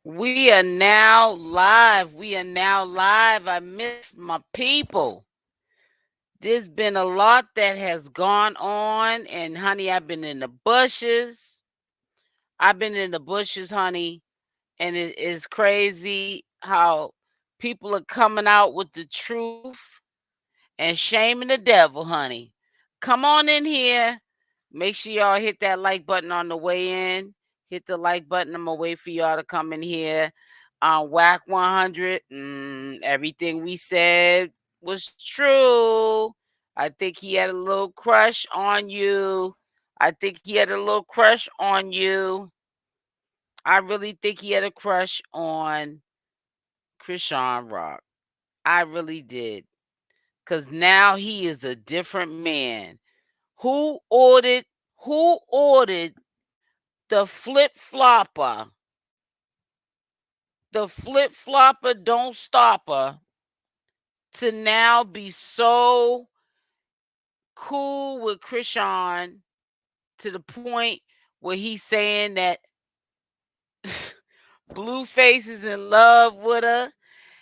We are now live. We are now live. I miss my people. There's been a lot that has gone on, and honey, I've been in the bushes. I've been in the bushes, honey, and it is crazy how people are coming out with the truth and shaming the devil, honey. Come on in here. Make sure y'all hit that like button on the way in. Hit the like button. I'm gonna wait for y'all to come in here. On Wack 100, everything we said was true. I think he had a little crush on you. I think he had a little crush on you. I really think he had a crush on Chrisean Rock. I really did. Cause now he is a different man. Who ordered who ordered the flip flopper? The flip flopper don't stopper to now be so cool with Chrisean to the point where he's saying that Blueface is in love with her.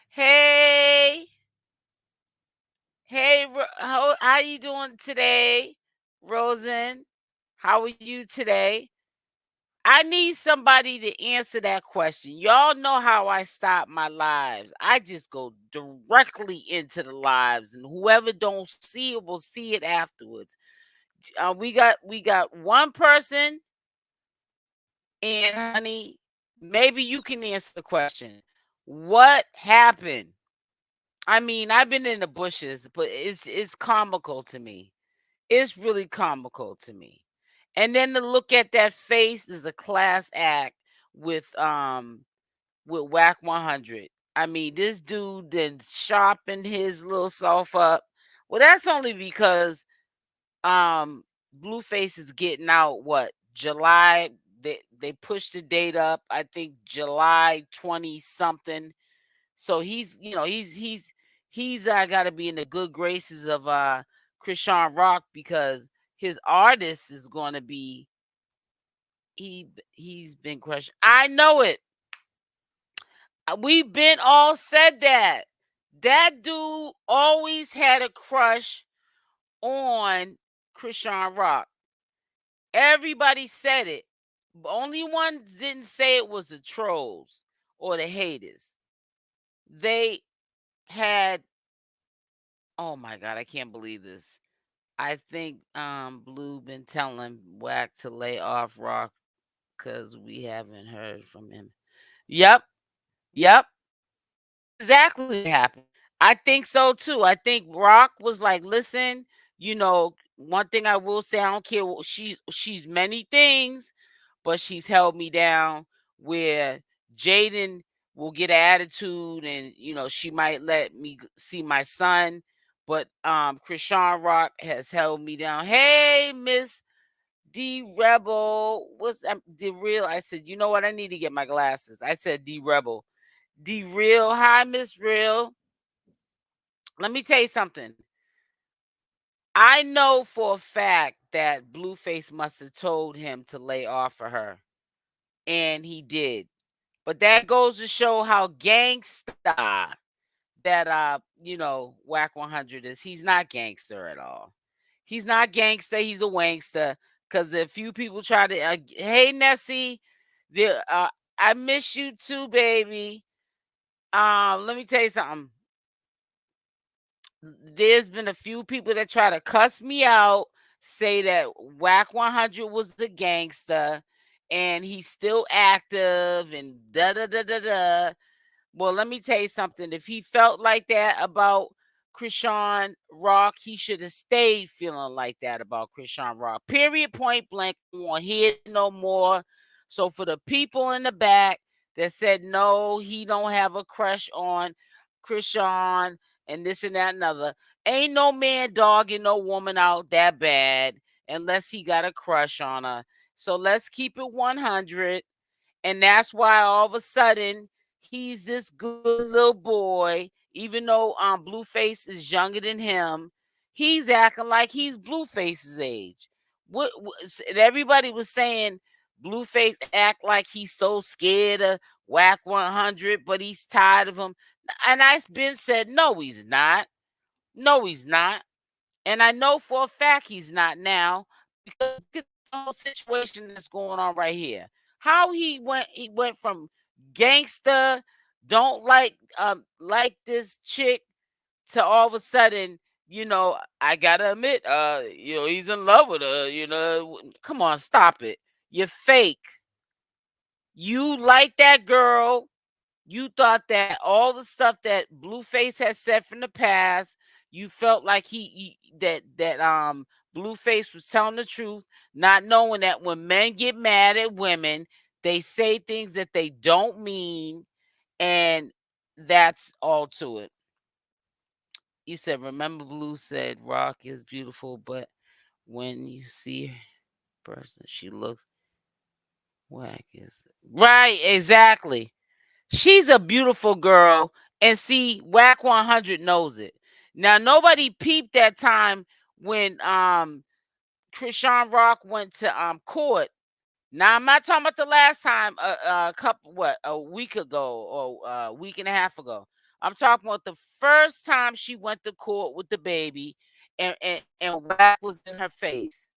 Hey, hey, how you doing today, Rosen? How are you today? I need somebody to answer that question. Y'all know how I stop my lives. I just go directly into the lives, and whoever don't see it will see it afterwards. We got one person, and honey, maybe you can answer the question. What happened? I mean, I've been in the bushes, but it's comical to me. It's really comical to me. And then to look at that face is a class act with Wack 100. I mean, this dude then sharpened his little self up. Well, that's only because Blueface is getting out what July. They pushed the date up. I think July 20 something. So he's got to be in the good graces of Chrisean Rock because his artist is going to be he's been crushed. I know it. We've been all said that. That dude always had a crush on Chrisean Rock. Everybody said it. Only one didn't say it was the trolls or the haters. They had oh my god, I can't believe this. I think Blue been telling Wack to lay off Rock because we haven't heard from him. Yep, yep. That's exactly what happened. I think so too. I think Rock was like, listen, one thing I will say, I don't care she's many things, but she's held me down where Jaidyn will get an attitude and she might let me see my son. But Chrisean Rock has held me down. Hey, Miss D Rebel. What's D Real? I said, you know what? I need to get my glasses. I said D Rebel. D Real. Hi, Miss Real. Let me tell you something. I know for a fact that Blueface must have told him to lay off for her. And he did. But that goes to show how gangsta that Wack 100 is. He's not gangster at all. He's not gangster, he's a wankster. Cause a few people try to hey Nessie, I miss you too, baby. Let me tell you something. There's been a few people that try to cuss me out, say that Wack 100 was the gangster and he's still active and da da da da da. Well, let me tell you something. If he felt like that about Chrisean Rock, he should have stayed feeling like that about Chrisean Rock. Period, point blank. I won't hear it no more. So for the people in the back that said no, he don't have a crush on Chrisean and this and that and other, ain't no man dogging no woman out that bad unless he got a crush on her. So let's keep it 100. And that's why all of a sudden he's this good little boy, even though Blueface is younger than him. He's acting like he's Blueface's age. And everybody was saying Blueface act like he's so scared of Wack 100, but he's tired of him. And I've been said, no, he's not. No, he's not. And I know for a fact he's not now, because look at the whole situation that's going on right here. How he went from gangster, don't like this chick, to all of a sudden, I gotta admit, he's in love with her. Come on, stop it. You're fake. You like that girl. You thought that all the stuff that Blueface has said from the past, you felt like that Blueface was telling the truth, not knowing that when men get mad at women, they say things that they don't mean, and that's all to it. You said, remember Blue said Rock is beautiful, but when you see her person, she looks Wack is right, exactly. She's a beautiful girl, and see, Wack 100 knows it. Now, nobody peeped that time when Chrisean Rock went to court. Now, I'm not talking about the last time, a week ago, or a week and a half ago. I'm talking about the first time she went to court with the baby, and Wack was in her face,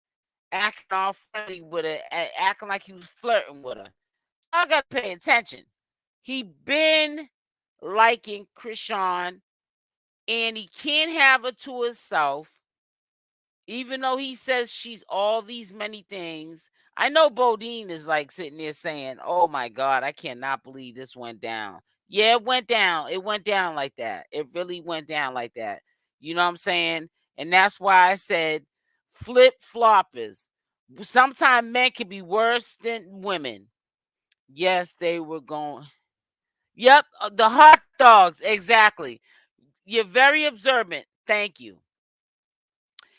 acting all friendly with her, acting like he was flirting with her. Y'all gotta pay attention. He been liking Chrisean, and he can't have her to himself, even though he says she's all these many things. I know Bodine is like sitting there saying, oh my God, I cannot believe this went down. Yeah, it went down. It went down like that. It really went down like that. You know what I'm saying? And that's why I said flip floppers. Sometimes men can be worse than women. Yes, they were going. Yep, the hot dogs. Exactly. You're very observant. Thank you.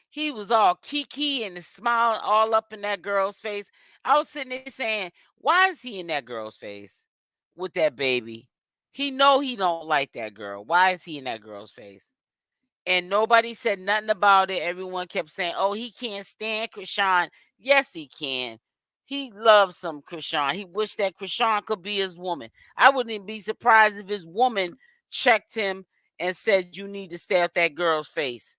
He was all kiki and smiling all up in that girl's face. I was sitting there saying, why is he in that girl's face with that baby? He know he don't like that girl. Why is he in that girl's face? And nobody said nothing about it. Everyone kept saying, oh, he can't stand Chrisean. Yes, he can. He loves some Chrisean. He wished that Chrisean could be his woman. I wouldn't be surprised if his woman checked him and said, you need to stay out that girl's face.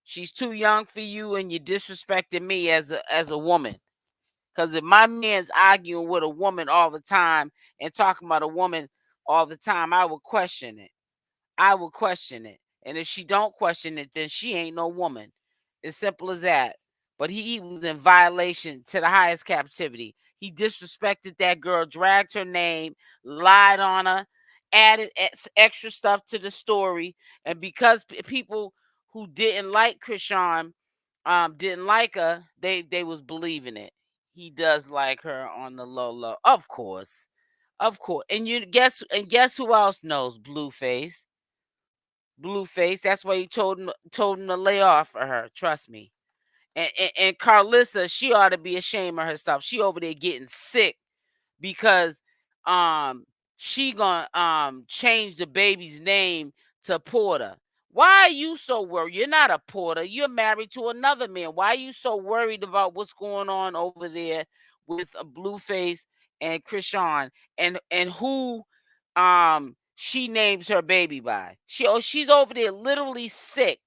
She's too young for you, and you disrespected me as a woman. Because if my man's arguing with a woman all the time and talking about a woman all the time, I would question it. I would question it. And if she don't question it, then she ain't no woman. As simple as that. But he was in violation to the highest captivity. He disrespected that girl, dragged her name, lied on her, added extra stuff to the story. And because people who didn't like Chrisean didn't like her, they was believing it. He does like her on the low low. Of course. Of course. And guess who else knows? Blueface. Blueface. That's why he told him to lay off for her. Trust me. And Carlissa, she ought to be ashamed of herself. She over there getting sick because um she gonna change the baby's name to Porter. Why are you so worried? You're not a Porter. You're married to another man. Why are you so worried about what's going on over there with a Blueface and Chrisean, and who she names her baby by? She's over there literally sick.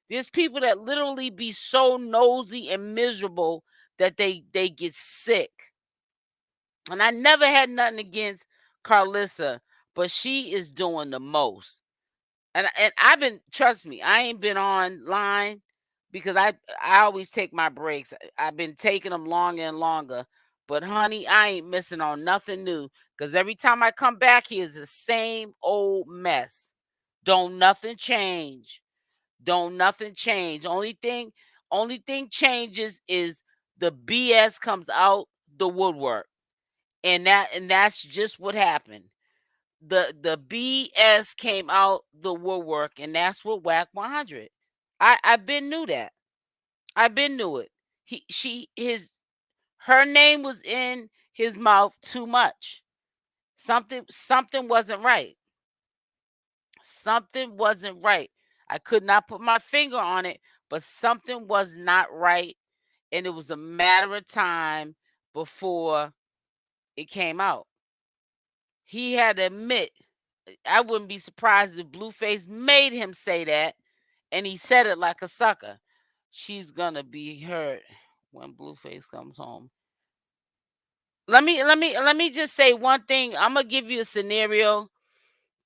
There's people that literally be so nosy and miserable that they get sick. And I never had nothing against Carlissa, but she is doing the most. And I've been, trust me, I ain't been online because I always take my breaks. I've been taking them longer and longer. But honey, I ain't missing on nothing new because every time I come back here is the same old mess. Don't nothing change. Don't nothing change. Only thing changes is the BS comes out the woodwork. And that's just what happened. The BS came out the woodwork, and that's what Wack 100. I been knew that. I been knew it. Her name was in his mouth too much. Something wasn't right. Something wasn't right. I could not put my finger on it, but something was not right, and it was a matter of time before it came out. he had to admit. I wouldn't be surprised if Blueface made him say that, and he said it like a sucker. She's gonna be hurt when Blueface comes home. Let me just say one thing. I'm gonna give you a scenario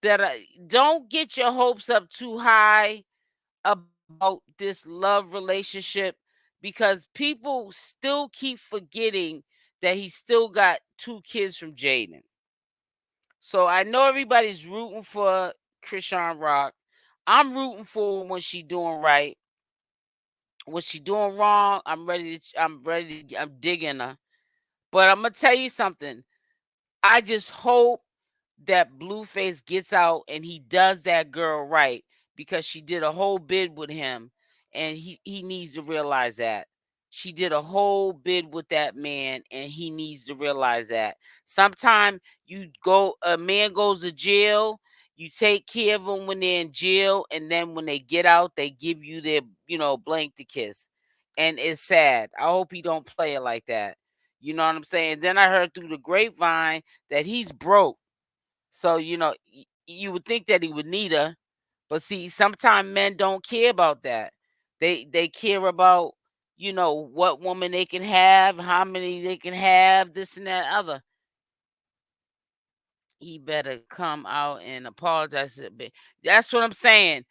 that don't get your hopes up too high about this love relationship, because people still keep forgetting that he still got 2 kids from Jaidyn. So I know everybody's rooting for Chrisean Rock. I'm rooting for when she doing right. When she doing wrong, I'm digging her. But I'm gonna tell you something. I just hope that Blueface gets out and he does that girl right, because she did a whole bid with him, and he needs to realize that. She did a whole bid with that man, and he needs to realize that. Sometime a man goes to jail, you take care of them when they're in jail, and then when they get out, they give you their, blank to kiss. And it's sad. I hope he don't play it like that. You know what I'm saying? Then I heard through the grapevine that he's broke. So, you would think that he would need her, but see, sometimes men don't care about that. They care about, what woman they can have, how many they can have, this and that other. He better come out and apologize a bit. That's what I'm saying.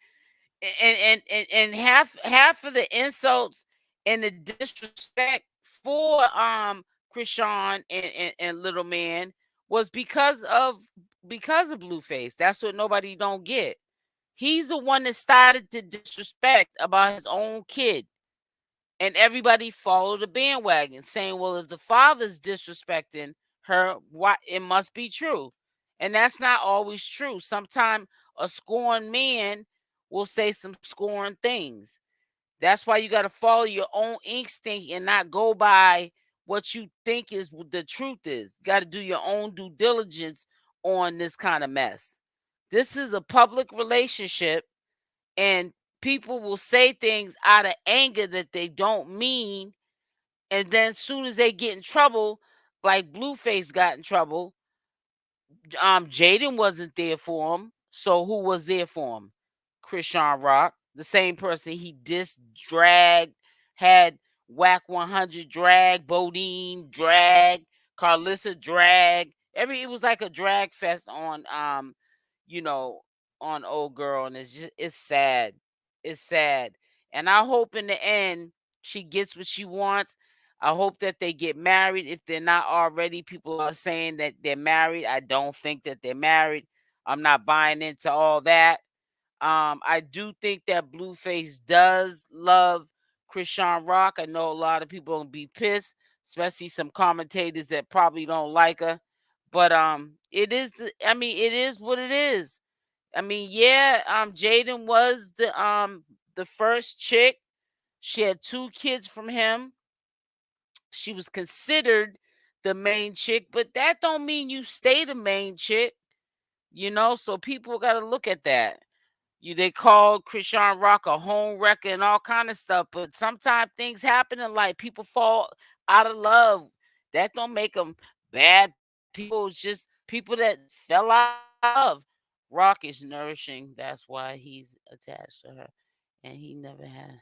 And half of the insults and the disrespect for Chrisean and Little Man was because of Blueface. That's what nobody don't get. He's the one that started to disrespect about his own kid. And everybody followed the bandwagon, saying, well, if the father's disrespecting her, why it must be true. And that's not always true. Sometimes a scorned man will say some scorned things. That's why you got to follow your own instinct and not go by what you think is the truth is. You got to do your own due diligence on this kind of mess. This is a public relationship, and people will say things out of anger that they don't mean, and then soon as they get in trouble, like Blueface got in trouble, Jaidyn wasn't there for him. So who was there for him? Chrisean Rock, the same person he dragged, had Wack 100 drag, Bodine drag, Carlissa drag. It was like a drag fest you know, on old girl, and it's sad. It's sad. And I hope in the end she gets what she wants. I hope that they get married. If they're not already, people are saying that they're married. I don't think that they're married. I'm not buying into all that. I do think that Blueface does love Chrisean Rock. I know a lot of people gonna be pissed, especially some commentators that probably don't like her. But it is what it is. I mean, yeah, Jaidyn was the first chick. She had 2 kids from him. She was considered the main chick, but that don't mean you stay the main chick, so people got to look at that. They call Chrisean Rock a home wrecker and all kind of stuff, but sometimes things happen in life. People fall out of love. That don't make them bad people. It's just people that fell out of love. Rock is nourishing. That's why he's attached to her, and he never had.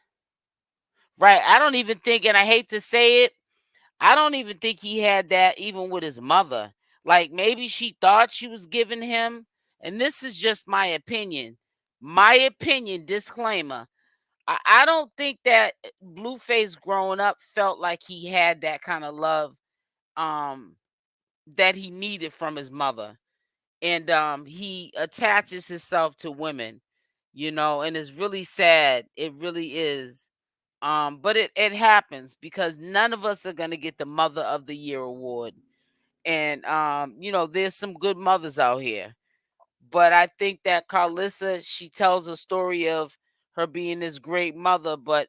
Right. I don't even think, and I hate to say it, I don't even think he had that even with his mother. Like, maybe she thought she was giving him, and this is just my opinion. My opinion, disclaimer. I don't think that Blueface growing up felt like he had that kind of love um that he needed from his mother. And he attaches himself to women, and it's really sad. It really is. But it happens because none of us are gonna get the Mother of the Year award. And there's some good mothers out here. But I think that Carlissa, she tells a story of her being this great mother, but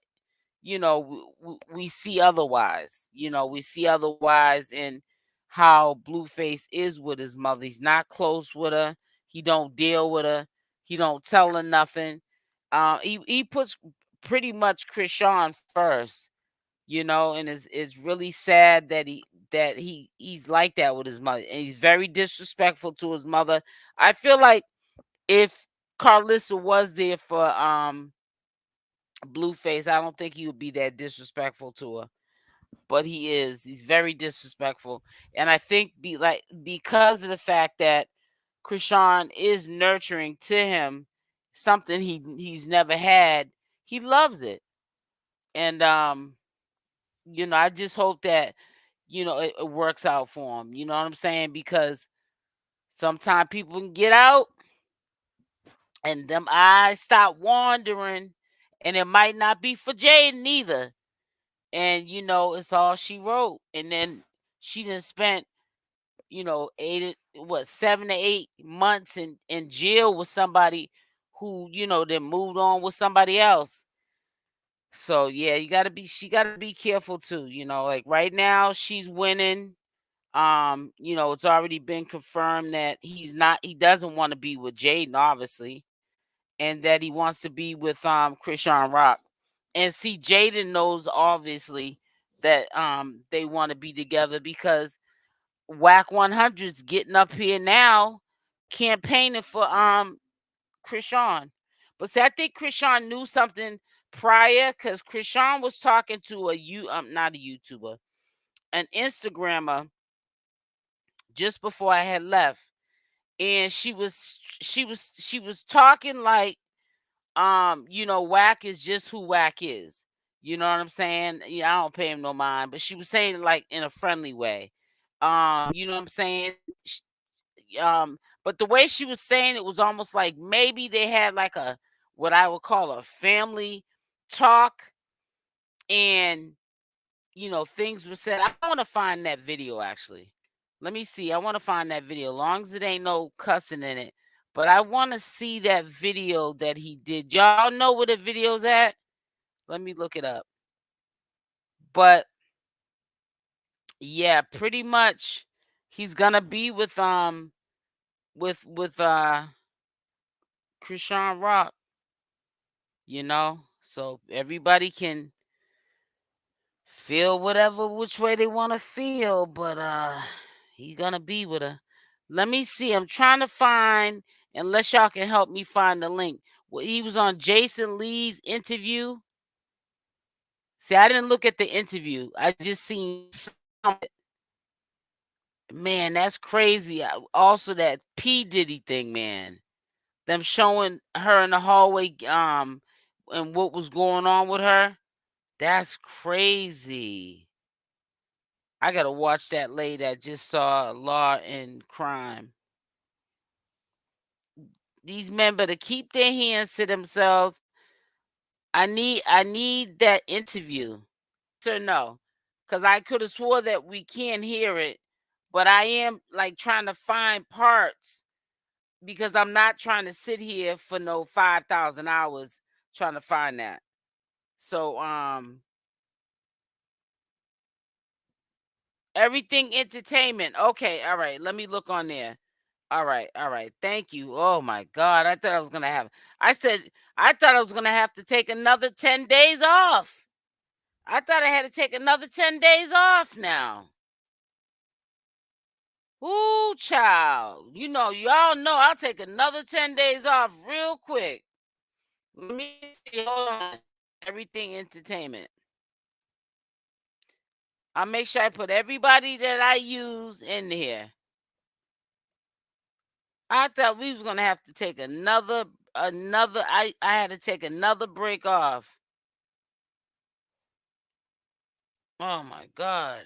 we see otherwise. We see otherwise in how Blueface is with his mother. He's not close with her. He don't deal with her. He don't tell her nothing. He puts pretty much Chrisean first. and it's really sad that he's like that with his mother, and he's very disrespectful to his mother. I feel like if Carlissa was there for Blueface, I don't think he would be that disrespectful to her. But he is. He's very disrespectful. And I think because of the fact that Chrisean is nurturing to him something he's never had, he loves it. And I just hope that, it works out for him. You know what I'm saying? Because sometimes people can get out and them eyes stop wandering, and it might not be for Jaidyn either. And it's all she wrote. And then she done spent, 7 to 8 months in jail with somebody who, then moved on with somebody else. So yeah, she gotta be careful too. Like right now she's winning. It's already been confirmed that he doesn't want to be with Jaidyn, obviously, and that he wants to be with Chrisean Rock. And see, Jaidyn knows obviously that they want to be together because Wack 100's getting up here now campaigning for Chrisean. But see, I think Chrisean knew something prior, because Chrisean was talking to not a YouTuber, an Instagrammer, just before I had left. And she was talking like Wack is just who Wack is. You know what I'm saying? Yeah, I don't pay him no mind, but she was saying it like in a friendly way. You know what I'm saying? But the way she was saying it was almost like maybe they had like a what I would call a family talk, and things were said. I want to find that video actually. Let me see. I want to find that video. Long as it ain't no cussing in it. But I want to see that video that he did. Y'all know where the video's at? Let me look it up. But yeah, pretty much he's gonna be with Chrisean Rock, So everybody can feel whatever which way they want to feel, but he's gonna be with her. Let me see. I'm trying to find, unless y'all can help me find the link. He was on Jason Lee's interview. See, I didn't look at the interview. I just seen some. Man, that's crazy. Also, that P Diddy thing, man. Them showing her in the hallway, and what was going on with her. That's crazy. I gotta watch that later. I just saw Law and Crime. These men better keep their hands to themselves. I need that interview. Or no, because I could have swore that we can't hear it, but I am like trying to find parts, because I'm not trying to sit here for no 5,000 hours trying to find that. So everything entertainment. Okay, all right. Let me look on there. All right, all right. Thank you. Oh my God. I thought I was gonna have I thought I was gonna have to take another 10 days off. I thought I had to take another 10 days off now. Ooh, child. Y'all know I'll take another 10 days off real quick. Let me see. Hold on. Everything entertainment. I'll make sure I put everybody that I use in here. I thought we was gonna have to take another. I had to take another break off. Oh my God.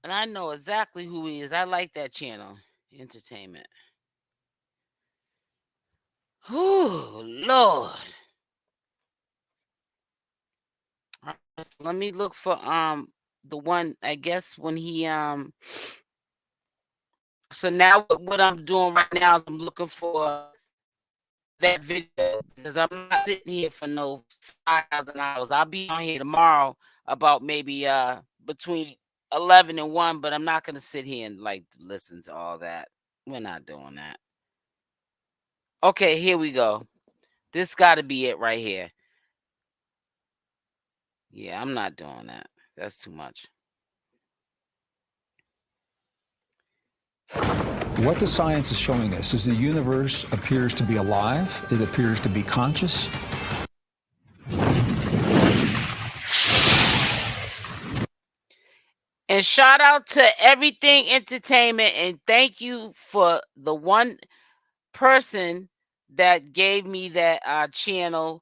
And I know exactly who he is. I like that channel. Entertainment. Oh Lord. Let me look for the one, I guess, when he so now what I'm doing right now is I'm looking for that video, because I'm not sitting here for no 5,000 hours. I'll be on here tomorrow about maybe between 11 and 1, but I'm not gonna sit here and like listen to all that. We're not doing that. Okay, here we go. This got to be it right here. Yeah, I'm not doing that. That's too much. What the science is showing us is the universe appears to be alive, it appears to be conscious. And shout out to Everything Entertainment, and thank you for the one person that gave me that channel.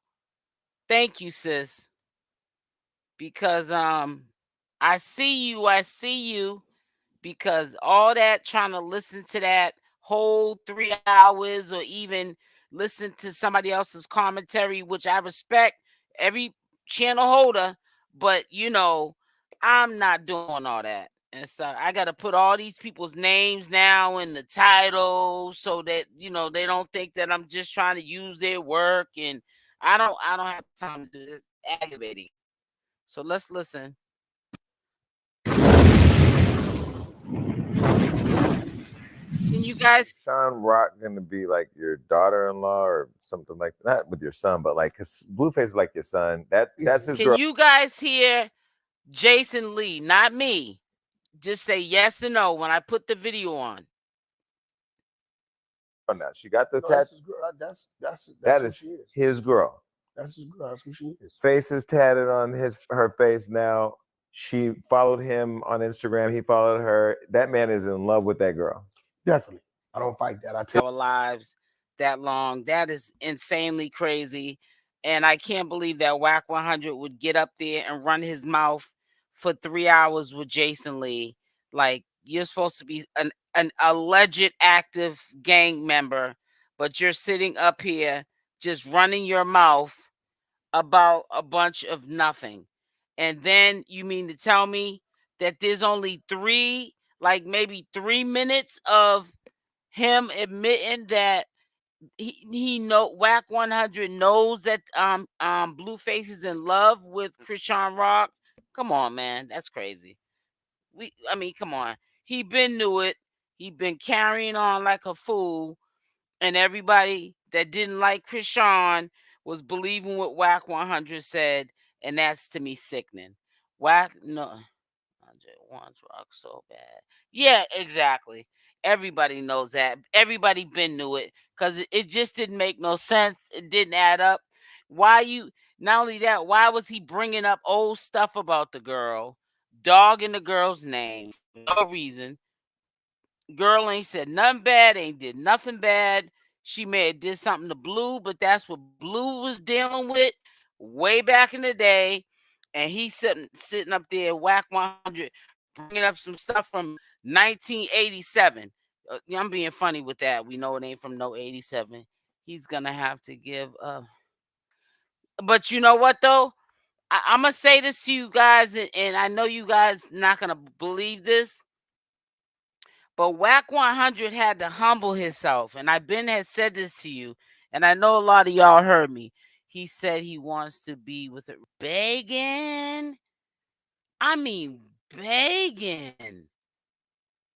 Thank you, sis. Because I see you, because all that trying to listen to that whole 3 hours or even listen to somebody else's commentary, which I respect every channel holder, but I'm not doing all that. And so I got to put all these people's names now in the title so that they don't think that I'm just trying to use their work, and I don't have time to do this. Aggravating. So let's listen. Can you guys? Sean Rock gonna be like your daughter-in-law or something like that? Not with your son, but like, cause Blueface is like your son. That's his Can girl. you guys hear Jason Lee? Not me. Just say yes or no when I put the video on. Now she got the No, tattoo. that's his girl. That's That who is she is. his girl. That's his girl. That's who she is. Face is tatted on her face now. She followed him on Instagram. He followed her. That man is in love with that girl. Definitely. I don't fight that. I tell Our lives that long. That is insanely crazy. And I can't believe that Wack 100 would get up there and run his mouth for 3 hours with Jason Lee. Like, you're supposed to be an alleged active gang member, but you're sitting up here just running your mouth about a bunch of nothing. And then you mean to tell me that there's only maybe 3 minutes of him admitting that he know Wack 100 knows that Blueface is in love with Chrisean Rock? Come on, man, that's crazy. Come on. He been knew it. He been carrying on like a fool, and everybody that didn't like Chrisean was believing what Wack 100 said, and that's to me sickening. Wack no wants Rock so bad. Yeah, exactly. Everybody knows that. Everybody been knew it, because it just didn't make no sense. It didn't add up. Why you? Not only that, why was he bringing up old stuff about the girl, dogging the girl's name for no reason? Girl ain't said nothing bad, ain't did nothing bad. She may have did something to Blue, but that's what Blue was dealing with way back in the day. And he's sitting up there, Wack 100, bringing up some stuff from 1987. I'm being funny with that. We know it ain't from no 87. He's gonna have to give up. But you know what though? I'm gonna say this to you guys, and I know you guys not gonna believe this. But Wack 100 had to humble himself. And I've been had said this to you. And I know a lot of y'all heard me. He said he wants to be with her. Begging. I mean, begging.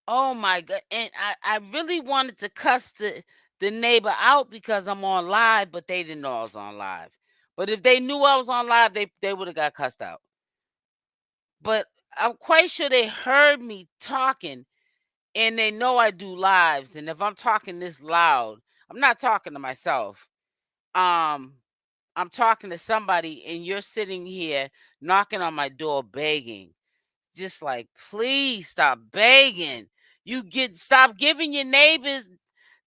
Oh my God. And I really wanted to cuss the neighbor out because I'm on live, but they didn't know I was on live. But if they knew I was on live, they would have got cussed out. But I'm quite sure they heard me talking, and they know I do lives. And if I'm talking this loud, I'm not talking to myself. Um, I'm talking to somebody, and you're sitting here knocking on my door begging. Just like, please stop begging. Stop giving your neighbors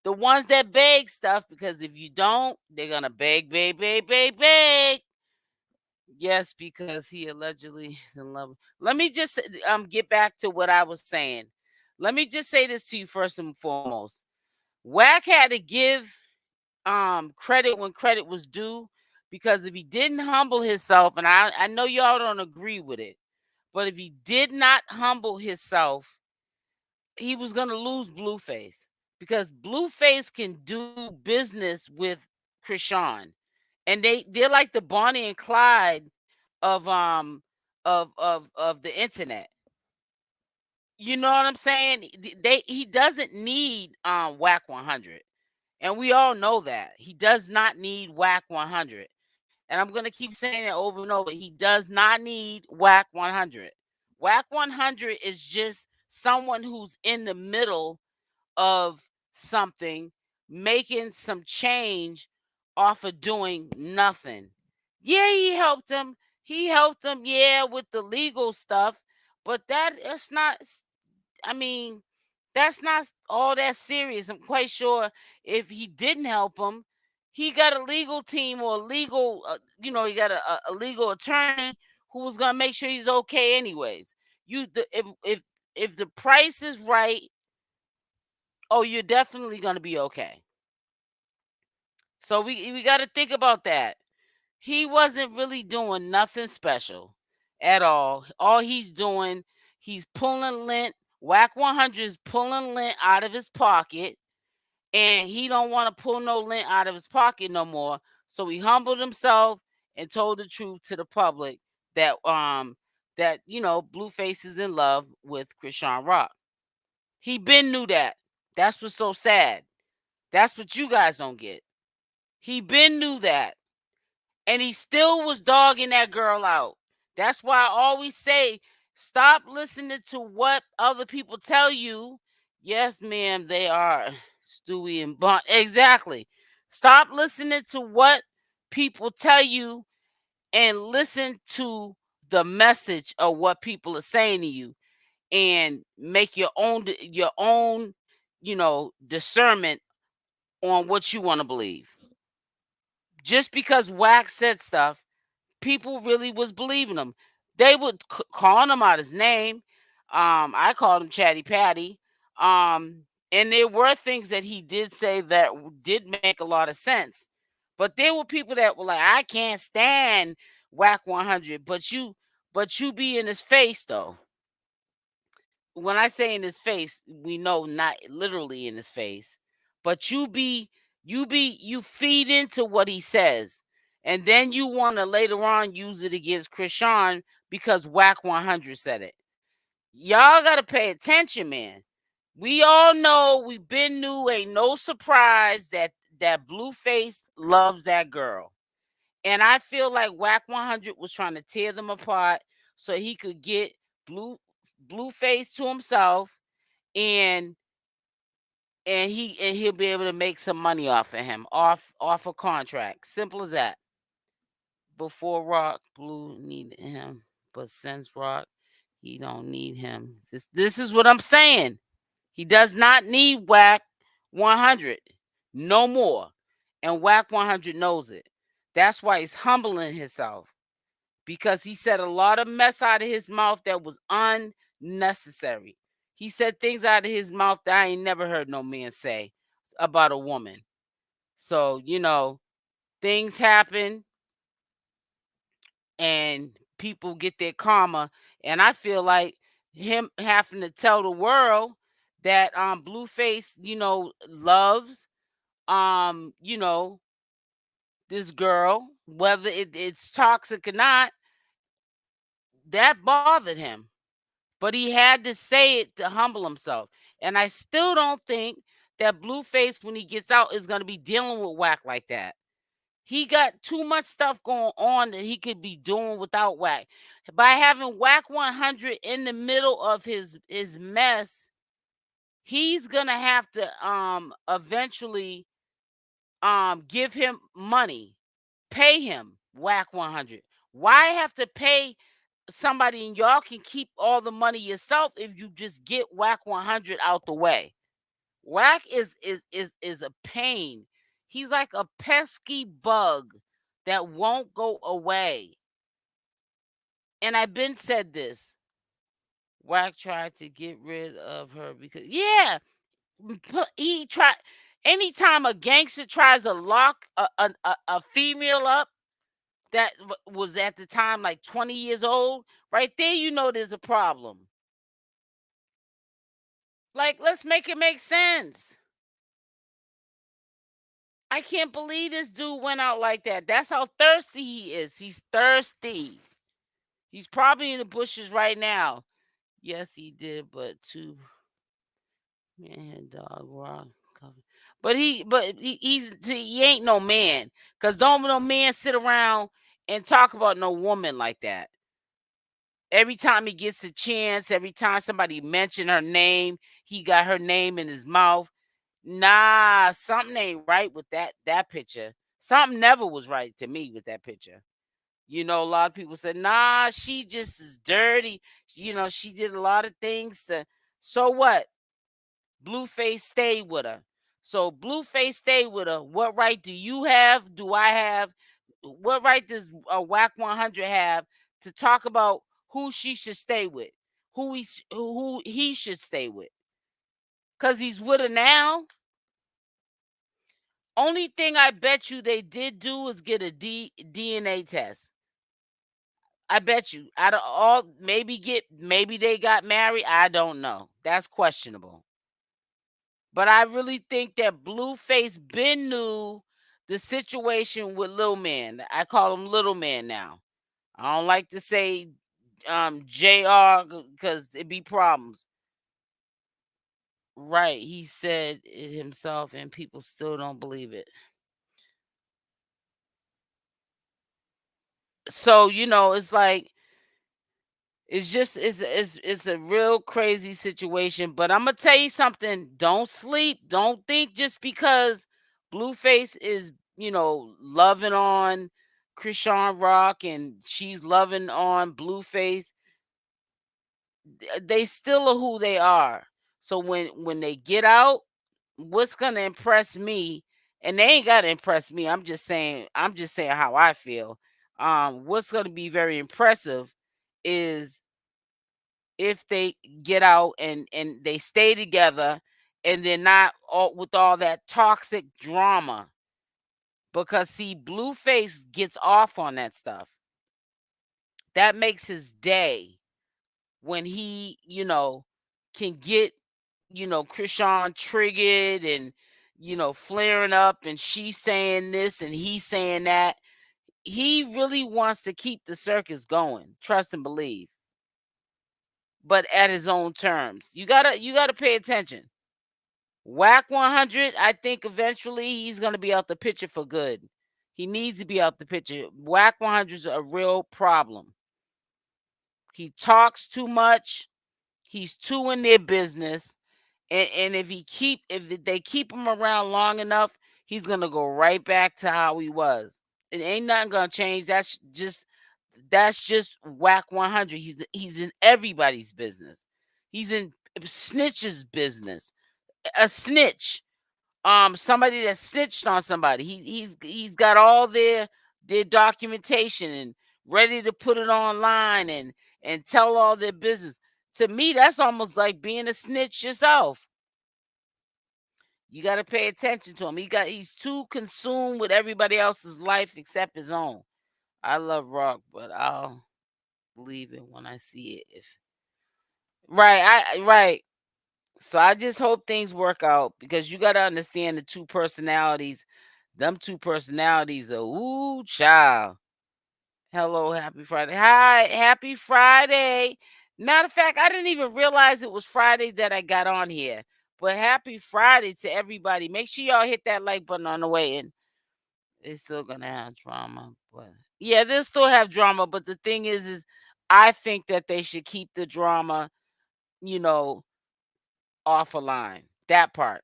the ones that beg stuff, because if you don't, they're gonna beg, beg, beg, beg, beg. Yes, because he allegedly is in love. Let me just get back to what I was saying. Let me just say this to you first and foremost. Wack had to give credit when credit was due, because if he didn't humble himself, and I know y'all don't agree with it, but if he did not humble himself, he was gonna lose Blueface, because Blueface can do business with Chrisean, and they're like the Bonnie and Clyde of the internet. You know what I'm saying? He doesn't need Wack 100. And we all know that. He does not need Wack 100. And I'm going to keep saying it over and over. He does not need Wack 100. Wack 100 is just someone who's in the middle of something, making some change off of doing nothing. Yeah, he helped him. He helped him, yeah, with the legal stuff, but it's not, I mean, that's not all that serious. I'm quite sure if he didn't help him, he got a legal team or legal, he got a legal attorney who was gonna make sure he's okay anyways. If the price is right, oh, you're definitely gonna be okay. So we got to think about that. He wasn't really doing nothing special at all. All he's doing, he's pulling lint. Wack 100 is pulling lint out of his pocket, and he don't want to pull no lint out of his pocket no more. So he humbled himself and told the truth to the public that Blueface is in love with Chrisean Rock. He been knew that. That's what's so sad. That's what you guys don't get. He been knew that. And he still was dogging that girl out. That's why I always say, stop listening to what other people tell you. Yes, ma'am, they are Stewie and Bun. Exactly. Stop listening to what people tell you and listen to the message of what people are saying to you and make your own discernment on what you want to believe. Just because Wack said stuff, people really was believing him. They would calling him out his name. I called him Chatty Patty. And there were things that he did say that did make a lot of sense. But there were people that were like, I can't stand Wack 100, but you be in his face though. When I say in his face, we know not literally in his face, but you feed into what he says, and then you want to later on use it against Chrisean because Wack 100 said it. Y'all gotta pay attention, man. We all know, we've been new, ain't no surprise that Blueface loves that girl. And I feel like Wack 100 was trying to tear them apart so he could get Blueface to himself, and he'll be able to make some money off of him, off a contract. Simple as that. Before Rock, Blue needed him, but since Rock, he don't need him. This is what I'm saying. He does not need Wack 100 no more, and Wack 100 knows it. That's why he's humbling himself, because he said a lot of mess out of his mouth that was unnecessary. He said things out of his mouth that I ain't never heard no man say about a woman. So, things happen and people get their karma. And I feel like him having to tell the world that Blueface, loves this girl, whether it's toxic or not, that bothered him. But he had to say it to humble himself. And I still don't think that Blueface, when he gets out, is going to be dealing with Wack like that. He got too much stuff going on that he could be doing without Wack. By having Wack 100 in the middle of his mess, he's going to have to eventually give him money, pay him Wack 100. Why have to pay somebody, and y'all can keep all the money yourself if you just get Wack 100 out the way? Wack is a pain. He's like a pesky bug that won't go away. And I've been said this. Wack tried to get rid of her because he tried. Anytime a gangster tries to lock a female up that was at the time like 20 years old, right there, there's a problem. Like, let's make it make sense. I can't believe this dude went out like that. That's how thirsty he is. He's thirsty. He's probably in the bushes right now. Yes, he did, but two man dog rock. But he ain't no man. Cause don't no man sit around and talk about no woman like that. Every time he gets a chance, every time somebody mention her name, he got her name in his mouth. Nah, something ain't right with that picture. Something never was right to me with that picture. You know, a lot of people said, nah, she just is dirty. You know, she did a lot of things to. So what? Blueface stayed with her. So Blueface stayed with her. What right do you have? Do I have? What right does Wack 100 have to talk about who she should stay with? Who he should stay with? Cause he's with her now. Only thing I bet you they did do is get a DNA test. I bet you. Out of all, maybe they got married. I don't know. That's questionable. But I really think that Blueface been knew the situation with Little Man. I call him Little Man now. I don't like to say JR because it be problems. Right. He said it himself and people still don't believe it. So, you know, it's like it's a real crazy situation. But I'm gonna tell you something. Don't sleep. Don't think just because Blueface is, you know, loving on Chrisean Rock and she's loving on Blueface, they still are who they are. So when they get out, what's gonna impress me, and they ain't gotta impress me. I'm just saying how I feel. What's gonna be very impressive is if they get out and they stay together and they're not all with all that toxic drama, because see Blueface gets off on that stuff. That makes his day when he, you know, can get, you know, Chrisean triggered and, you know, flaring up and she's saying this and he's saying that. He really wants to keep the circus going, trust and believe, but at his own terms. You gotta pay attention. Wack 100, I think eventually he's gonna be out the picture for good. He needs to be out the picture. Wack 100 is a real problem. He talks too much. He's too in their business. And if they keep him around long enough, he's gonna go right back to how he was. It ain't nothing gonna change. That's just Wack 100. He's in everybody's business. He's in snitch's business. A snitch, somebody that snitched on somebody. He's got all their documentation and ready to put it online and tell all their business. To me, that's almost like being a snitch yourself. You got to pay attention to him. He's too consumed with everybody else's life except his own. I love Rock, but I'll believe it when I see it. If right. So I just hope things work out because you got to understand the two personalities. Them two personalities are ooh child. Hello, happy Friday. Hi, happy Friday. Matter of fact, I didn't even realize it was Friday that I got on here. But happy Friday to everybody. Make sure y'all hit that like button on the way in. It's still gonna have drama, but yeah, they'll still have drama. But the thing is I think that they should keep the drama, you know, off a line. That part,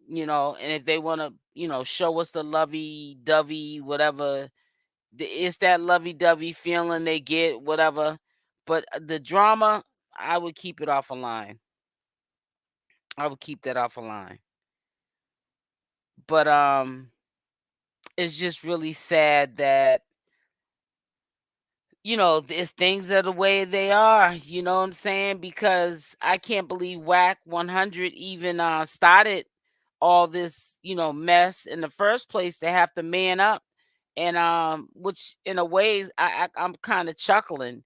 you know, and if they want to, you know, show us the lovey dovey, whatever, it's that lovey dovey feeling they get, whatever. But the drama, I would keep it off a line. I would keep that off a line. But it's just really sad that, you know, things are the way they are, you know what I'm saying? Because I can't believe Wack 100 even started all this, you know, mess in the first place. They have to man up. And which in a ways I'm kind of chuckling.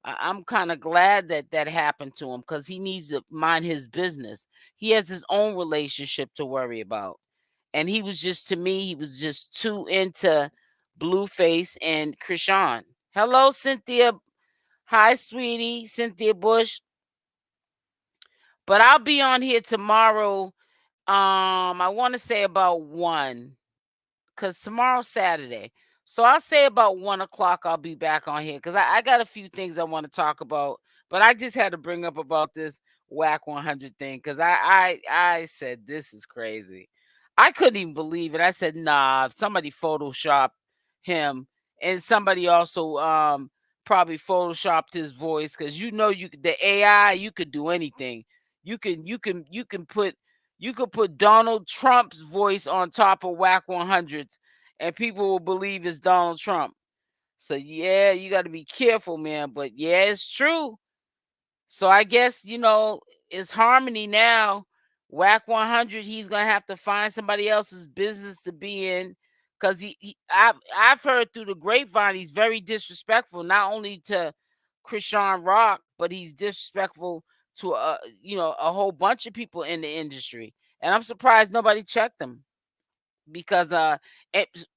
I'm kind of glad that that happened to him because he needs to mind his business. He has his own relationship to worry about. And he was just, to me, he was just too into Blueface and Chrisean. Hello, Cynthia. Hi, sweetie, Cynthia Bush. But I'll be on here tomorrow I want to say about 1, because tomorrow's Saturday. So I'll say about 1 o'clock I'll be back on here, because I got a few things I want to talk about. But I just had to bring up about this Whack 100 thing, because I said this is crazy. I couldn't even believe it. I said, nah, somebody photoshopped him, and somebody also probably photoshopped his voice, because the AI, you could do anything. You could put Donald Trump's voice on top of Whack 100s, and people will believe it's Donald Trump. So yeah, you got to be careful, man. But yeah, it's true. So I guess it's Harmony now. Whack 100, he's gonna have to find somebody else's business to be in, because I've heard through the grapevine he's very disrespectful, not only to Chrisean Rock, but he's disrespectful to a whole bunch of people in the industry. And I'm surprised nobody checked him, because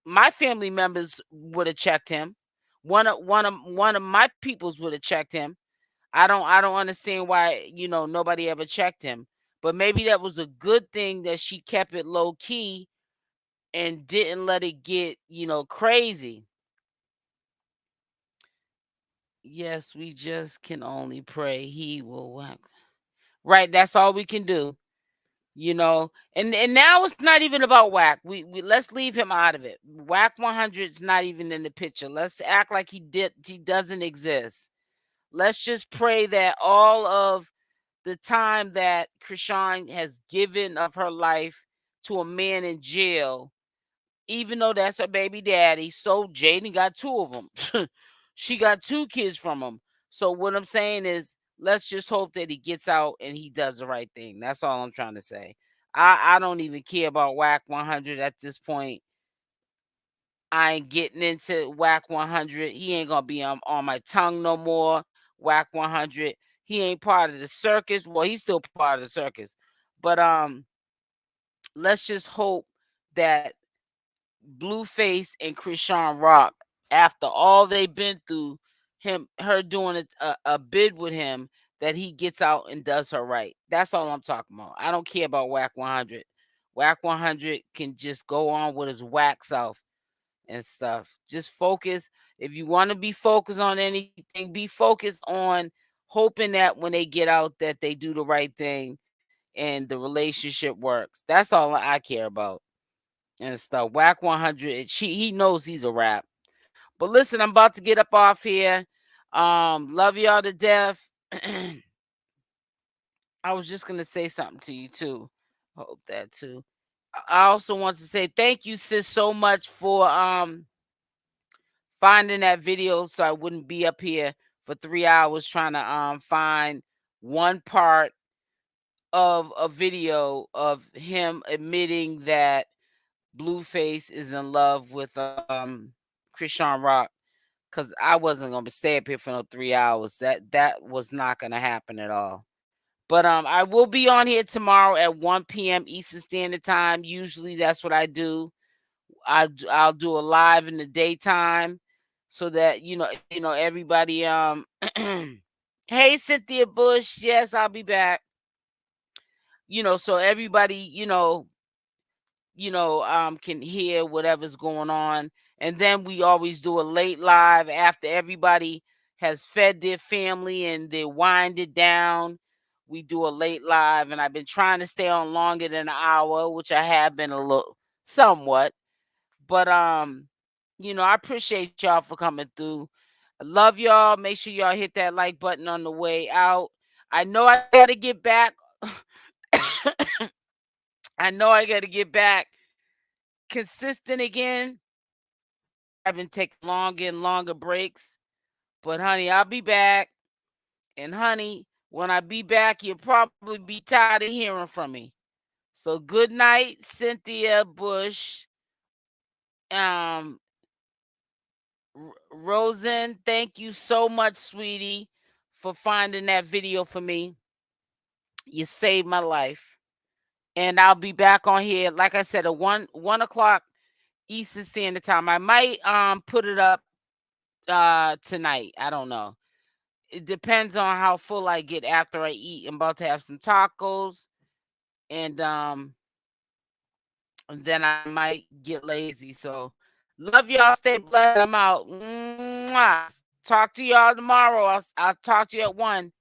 my family members would have checked him. One of my peoples would have checked him. I don't understand why nobody ever checked him. But maybe that was a good thing that she kept it low key and didn't let it get crazy. Yes, we just can only pray he will whack. Right, that's all we can do. And now it's not even about Whack. We let's leave him out of it. Whack 100 is not even in the picture. Let's act like he doesn't exist. Let's just pray that all of the time that Chrisean has given of her life to a man in jail, even though that's her baby daddy. So Jaidyn got 2 of them. She got 2 kids from him. So what I'm saying is, let's just hope that he gets out and he does the right thing. That's all I'm trying to say. I don't even care about Whack 100 at this point. I ain't getting into Whack 100. He ain't gonna be on my tongue no more. Whack 100. He ain't part of the circus. Well, he's still part of the circus. But let's just hope that Blueface and Chrisean Rock, after all they've been through, her doing a bid with him, that he gets out and does her right. That's all I'm talking about. I don't care about Whack 100. Whack 100 can just go on with his whack self and stuff. Just focus. If you want to be focused on anything, be focused on hoping that when they get out that they do the right thing and the relationship works. That's all I care about and stuff. Whack 100, he knows he's a rap. But listen, I'm about to get up off here. Love y'all to death. I was just gonna say something to you too. Hope that too. I also want to say thank you, sis, so much for finding that video, so I wouldn't be up here for 3 hours trying to find one part of a video of him admitting that Blueface is in love with Chrisean Rock, because I wasn't gonna stay up here for no 3 hours. That was not gonna happen at all. But I will be on here tomorrow at 1 p.m. Eastern Standard Time. Usually that's what I do. I'll do a live in the daytime, so that everybody hey, Cynthia Bush, yes, I'll be back. So everybody can hear whatever's going on. And then we always do a late live after everybody has fed their family and they wind it down. We do a late live, and I've been trying to stay on longer than an hour, which I have been a little somewhat. But I appreciate y'all for coming through. I love y'all. Make sure y'all hit that like button on the way out. I know I gotta get back. I know I gotta get back consistent again. I've been taking longer and longer breaks. But honey, I'll be back. And honey, when I be back, you'll probably be tired of hearing from me. So good night, Cynthia Bush. Um, Rosen, thank you so much, sweetie, for finding that video for me. You saved my life. And I'll be back on here, like I said, at 1 o'clock Eastern Standard Time. I might put it up tonight. I don't know. It depends on how full I get after I eat. I'm about to have some tacos. And and then I might get lazy. So love y'all. Stay blessed. I'm out. Mwah. Talk to y'all tomorrow. I'll talk to you at 1.